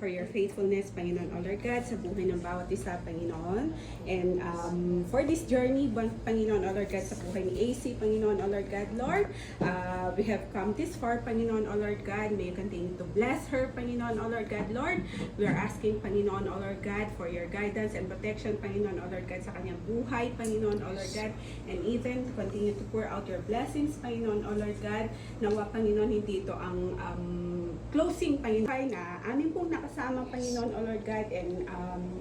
for your faithfulness, Panginoon, O Lord God, sa buhay ng bawat isa, Panginoon. And for this journey, Panginoon, O Lord God, sa buhay ni AC, Panginoon, O Lord God, Lord, we have come this far, Panginoon, O Lord God. May you continue to bless her, Panginoon, O Lord God, Lord. We are asking, Panginoon, O Lord God, for your guidance and protection, Panginoon, O Lord God, sa kanyang buhay, Panginoon, O Lord God, and even to continue to pour out your blessings, Panginoon, O Lord God. Nawa, Panginoon, hindi ito ang closing, Panginoon, na amin pong nakasama, Panginoon, O Lord God, and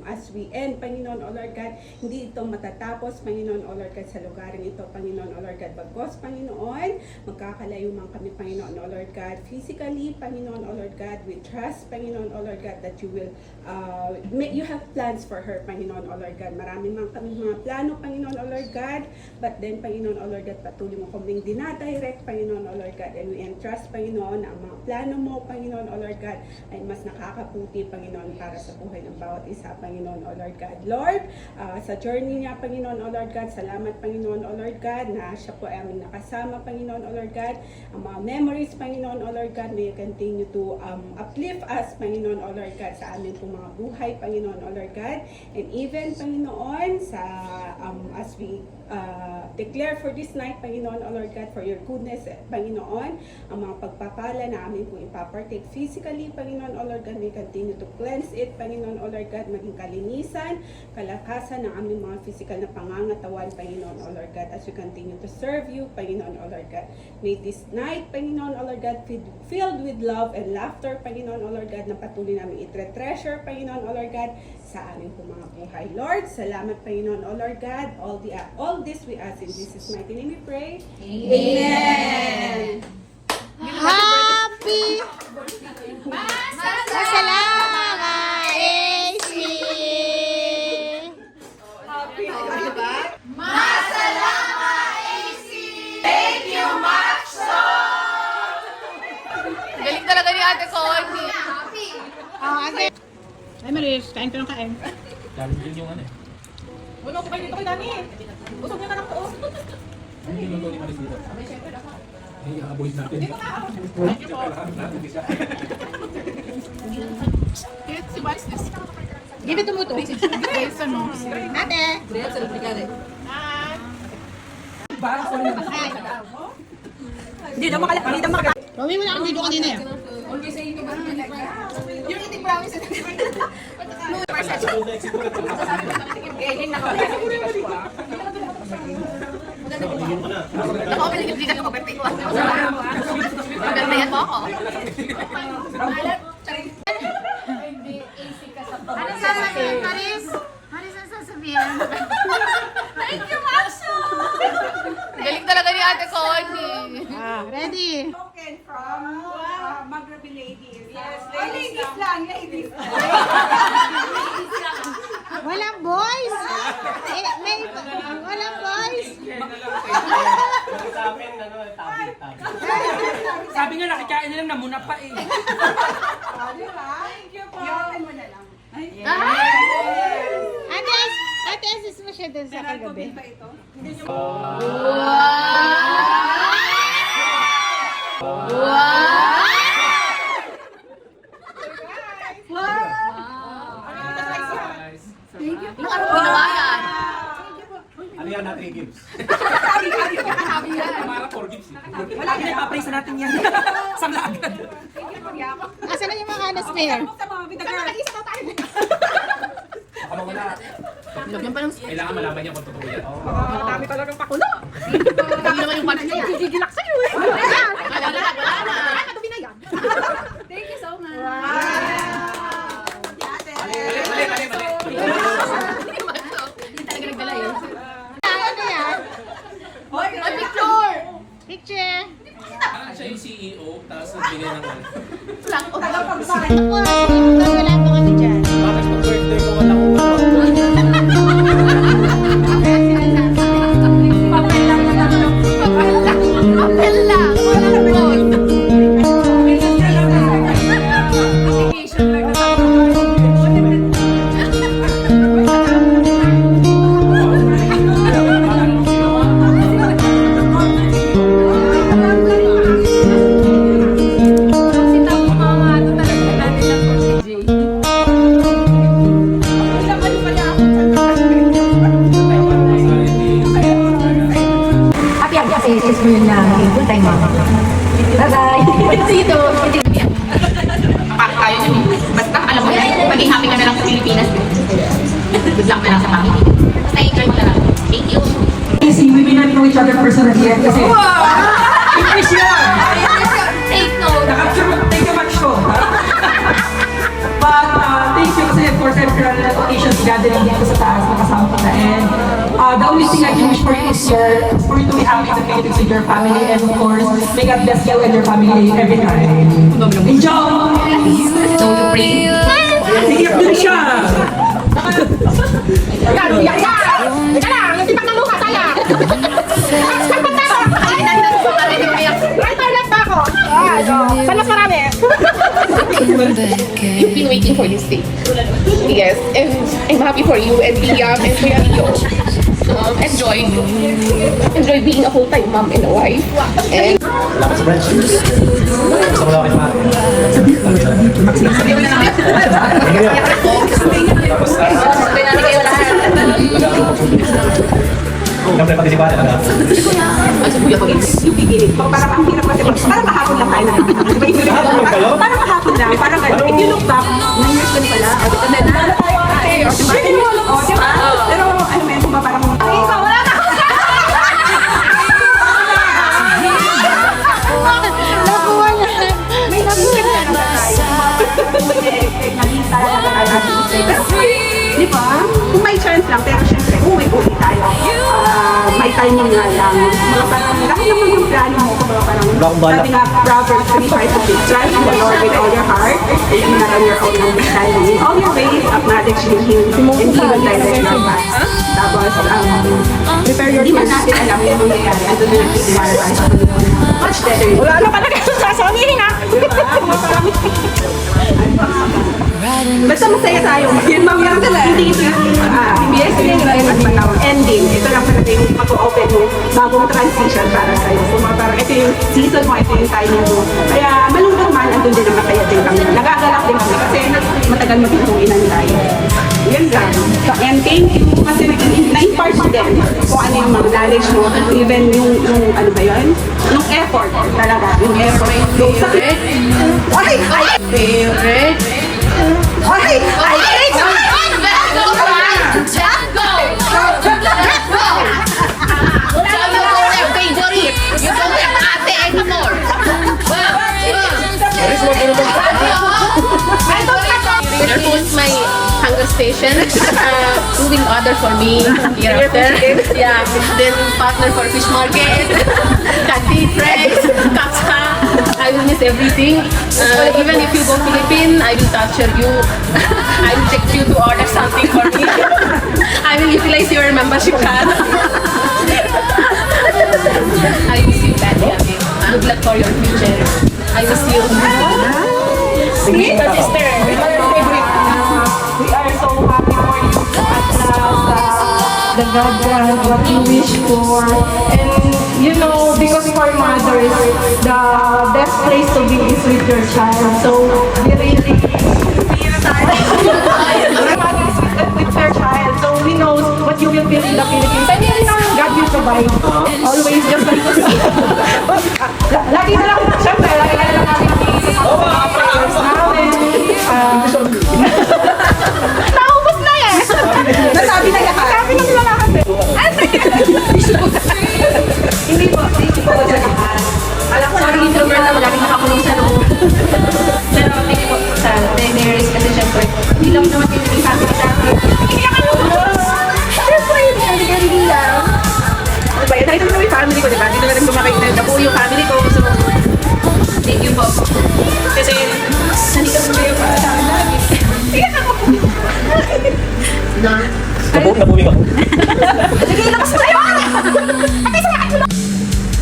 as we end, Panginoon, O Lord God, hindi ito matatapos, Panginoon, O Lord God, sa lugarin ito, Panginoon, O Lord God, bagkos, Panginoon, magkakalayo man kami, Panginoon, O Lord God, physically, Panginoon, O Lord God, we trust, Panginoon, O Lord God, that you will, you have plans for her, Panginoon, O Lord God, marami man kami mga plano, Panginoon, O Lord God, but then, Panginoon, O Lord God, patuloy mo kaming dinadirect, Panginoon, O Lord God, and we entrust, Panginoon, ang mga plano mo, Panginoon, O Lord God, ay mas nakakaputi, Panginoon, para sa buhay ng bawat isa, Panginoon, O Lord God. Lord, sa journey niya, Panginoon, O Lord God, salamat, Panginoon, O Lord God, na siya po ay aming nakasama, Panginoon, O Lord God. Ang mga memories, Panginoon, O Lord God, may you continue to uplift us, Panginoon, O Lord God, sa amin pong mga buhay, Panginoon, O Lord God. And even, Panginoon, sa as we declare for this night, Panginoon, O Lord God, for your goodness, Panginoon, ang mga pagpapala na amin po ipapartake physically, Panginoon, O Lord God, may continue to cleanse it, Panginoon, O Lord God, maging kalinisan, kalakasan ng aming mga physical na pangangatawan, Panginoon, O Lord God, as we continue to serve you, Panginoon, O Lord God. May this night, Panginoon, O Lord God, filled with love and laughter, Panginoon, O Lord God, na patuloy namin itre-treasure, Panginoon, O Lord God, sa aming po mga buhay. Lord, salamat, Panginoon, O Lord God, all this we ask in Jesus' mighty name we pray. Amen. Happy Salamat, AC! Happy Masalamat, AC! Thank you, Maxo! Galing talaga ni Ate Connie. Happy! Ate. Ay, Maris, kain ka ng kain. Dami din yung ano eh. Ano ko kayo dito kay Dani? Usog niya ka ng tuos. Ano yung luto ni Maris dito? Ay, aaboy natin. Thank you po. Si Vice. Give it to Muto. Grace, ano? Ate. Parang ko na. Hindi na makala. Gawin mo na ang video kanina eh. Yung eating promise. Ako, pinigil-gigan ko pa pito. Maganda yan mo ako. Ano sasabihin, Maris? Ano sasabihin? Thank you, Maxo! Galing talaga ni Ate Connie. Ready? Spoken from Maghrabi Ladies. Yes, ladies lang. Ladies lang. Walang boys? Walang boys? Sabi nga nakikain nilang namuna pa eh. Thank you po. Yakin mo na lang. Ate, assist mo siya dun sa kagabi. Pa ito? Yung ano ginawa yan? Ano yan na 3 gives? Sabi yan. Para 4 gives eh. Wala na ipapraise natin yan. Samlagan. Asan na yung mga spare? Baka mawala. Lagyan pa ng Kailangan malaman niya kung totoo yan. Dami talagang pakulo. Hindi naman yung panin niya. Gigilak sa'yo eh. Wala na. Katabi na yan. Thank you so much! Mali. Hindi talaga nagdala yun. Ano yan? Ay, picture! Picture. Siya yung CEO, tapos nagbigay ng ano. Wala pa kami dyan. Bakit pag birthday ko wala kong Papel lang. Papel lang. Wala na gold. Application lang na Si Tapo mga ano talaga natin Maging happy ka na lang sa Pilipinas. Good luck na lang sa family. Basta enjoy mo na lang. Thank you. Kasi we may not know each other personally yet kasi... English yun! Take note. Thank you much ko. But thank you kasi for every occasions gathering dito sa taas nakasama ko na. And the only thing I can wish for you is for you to be happy in the Philippines with your family, and of course, may God bless you and your family every time. Enjoy! So you pray. Iyak din siya! Saan mas marami? You've been waiting for this day. Yes, and I'm happy for you and Liam and Kuya Leo. Enjoy being a full-time mom and a wife. And Salamat sa friendship. Gusto ko lang kayo mahal. Tapos, sabi namin kayo lahat. siyempre patisipan na. Ang sa Kuya Pagin. Parang ang hirap kasi, parang mahapon lang tayo na. Mahapon lang kayo? Parang mahapon lang, parang gano'n. If you look back, 9 years lang pala. And then, diba? Pero, ano mo yun, kung ba parang... Wala na ako! Nakuha na. May nag-iisip ka na ba tayo? Naging talaga di ba? Kung may chance lang, pero syempre, uwi tayo. May timing nga lang. Mga parang, lahat naman yung plano mo. Mga parang, Wala akong balak. sabi nga, Proverbs 3:5-6, trust in the Lord with all your heart, and not on your own understanding. In all your ways, acknowledge Him, and He will direct your path. Tapos, hindi man natin alam yung mangyayari. Ando na natin iwala tayo sa Panginoon. Much better. Wala na pala kayo sasabihin ha. Basta masaya tayo. Yun ma'am, hindi ito yes, ending. Ito lang talaga yung mag-open mo bagong transition para sa'yo. So parang ito yung season mo, ito yung timing mo. Kaya malungkot man, andun din naman kaya din kami. Nagagalak din kami kasi matagal magtutuinan tayo. Yan lang. And thank you kasi na-impart mo din kung ano yung mga knowledge mo, even yung ano ba yun? Yung effort talaga. Yung effort. Yung sakit. Ay! Favorite? Ay! Ay! Let's go! Let's go! Let's go! Sabi ko sa favorite. You don't have ate anymore. There was my hunger station. Doing order for me hereafter. Yeah. Then partner for fish market. Canteen friends. Katsa. I will miss everything. Even if you go Philippines, I will torture you. I will text you to order something for me. I will utilize your membership card. I miss you badly, Ate. Good luck for your future. I miss you. Sige, sister. We are so happy for you. At last, the God grant what you wish for. And you know, because for mothers, the best place to be is with your child. So, we really with your child. So, we know what you will feel in the Philippines. And God will provide. Always just like lagi na lang, syempre, lagi na lang natin Naubos na yan! nasabi na lahat. Sabi na sila lahat eh. Hindi po, thank you po sa lahat. Alam ko lang, introvert na laging nakakulong sa loob. Pero thank you po sa Teneris kasi syempre, hindi lang naman yung naging family sa akin. Iiyak ka naman! Syempre, hindi ka rin lang. Diba, yun tayo yung family ko, diba? Dito na rin bumakit na po yung family ko. So, thank you po. Kasi, nandito po kayo para sa akin lagi. Iiyak ako. Nabuwi ako. Sige, labas mo yun!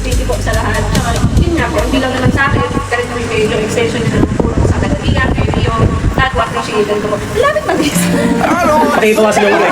Thank you po sa lahat. Tsaka, yun nga po, hindi lang naman sa akin. Kahit kami kayo yung extension nyo ng puro sa Kadaligan, kayo yung lahat po appreciate ko po. Lapit mag-is. Pakita ko nga sila ulit.